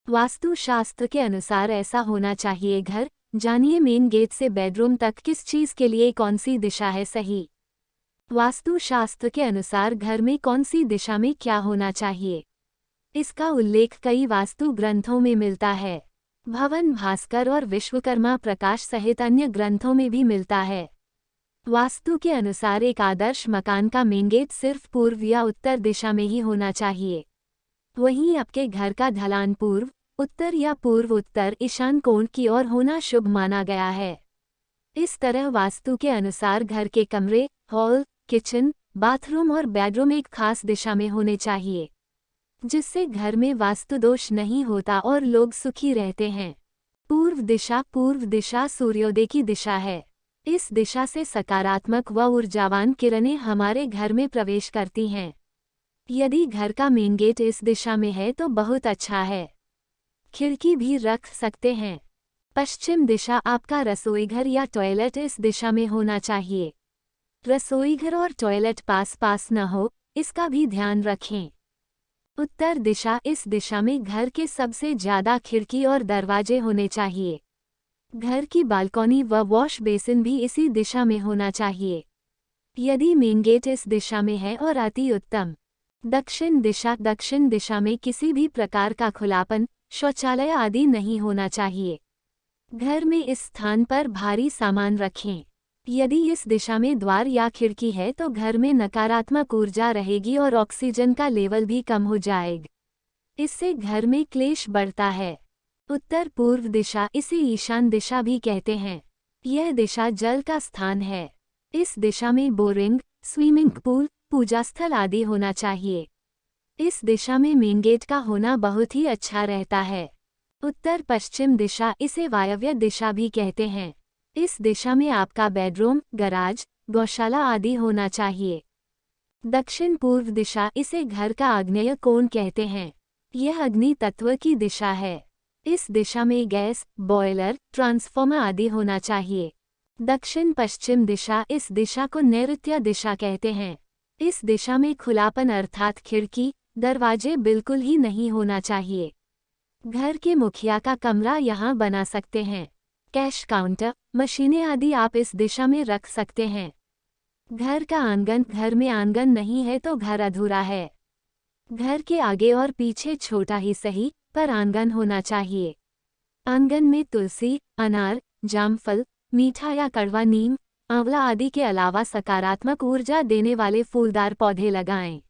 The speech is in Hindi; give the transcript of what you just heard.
वास्तु शास्त्र के अनुसार ऐसा होना चाहिए घर। जानिए मेन गेट से बेडरूम तक किस चीज के लिए कौन सी दिशा है सही। वास्तु शास्त्र के अनुसार घर में कौन सी दिशा में क्या होना चाहिए, इसका उल्लेख कई वास्तु ग्रंथों में मिलता है। भवन भास्कर और विश्वकर्मा प्रकाश सहित अन्य ग्रंथों में भी मिलता है। वास्तु के अनुसार एक आदर्श मकान का मेन गेट सिर्फ पूर्व या उत्तर दिशा में ही होना चाहिए। वहीं आपके घर का ढलान पूर्व, उत्तर या पूर्व उत्तर ईशान कोण की ओर होना शुभ माना गया है। इस तरह वास्तु के अनुसार घर के कमरे, हॉल, किचन, बाथरूम और बेडरूम एक खास दिशा में होने चाहिए, जिससे घर में वास्तु दोष नहीं होता और लोग सुखी रहते हैं। पूर्व दिशा सूर्योदय की दिशा है। इस दिशा से सकारात्मक व ऊर्जावान किरणें हमारे घर में प्रवेश करती हैं। यदि घर का मेन गेट इस दिशा में है तो बहुत अच्छा है। खिड़की भी रख सकते हैं। पश्चिम दिशा आपका रसोईघर या टॉयलेट इस दिशा में होना चाहिए। रसोईघर और टॉयलेट पास पास न हो, इसका भी ध्यान रखें। उत्तर दिशा, इस दिशा में घर के सबसे ज्यादा खिड़की और दरवाजे होने चाहिए। घर की बालकनी व वॉश बेसिन भी इसी दिशा में होना चाहिए। यदि मेन गेट इस दिशा में है और अति उत्तम। दक्षिण दिशा में किसी भी प्रकार का खुलापन, शौचालय आदि नहीं होना चाहिए। घर में इस स्थान पर भारी सामान रखें। यदि इस दिशा में द्वार या खिड़की है तो घर में नकारात्मक ऊर्जा रहेगी और ऑक्सीजन का लेवल भी कम हो जाएगा। इससे घर में क्लेश बढ़ता है। उत्तर पूर्व दिशा, इसे ईशान दिशा भी कहते हैं। यह दिशा जल का स्थान है। इस दिशा में बोरिंग, स्विमिंग पूल, पूजा स्थल आदि होना चाहिए। इस दिशा में मेन गेट का होना बहुत ही अच्छा रहता है। उत्तर पश्चिम दिशा, इसे वायव्य दिशा भी कहते हैं। इस दिशा में आपका बेडरूम, गराज, गौशाला आदि होना चाहिए। दक्षिण पूर्व दिशा, इसे घर का आग्नेय कोण कहते हैं। यह अग्नि तत्व की दिशा है। इस दिशा में गैस, बॉयलर, ट्रांसफार्मर आदि होना चाहिए। दक्षिण पश्चिम दिशा, इस दिशा को नैऋत्य दिशा कहते हैं। इस दिशा में खुलापन अर्थात खिड़की, दरवाजे बिल्कुल ही नहीं होना चाहिए। घर के मुखिया का कमरा यहाँ बना सकते हैं। कैश काउंटर, मशीनें आदि आप इस दिशा में रख सकते हैं। घर का आंगन, घर में आंगन नहीं है तो घर अधूरा है। घर के आगे और पीछे छोटा ही सही पर आंगन होना चाहिए। आंगन में तुलसी, अनार, जामफल, मीठा या कड़वा नीम, आंवला आदि के अलावा सकारात्मक ऊर्जा देने वाले फूलदार पौधे लगाएं।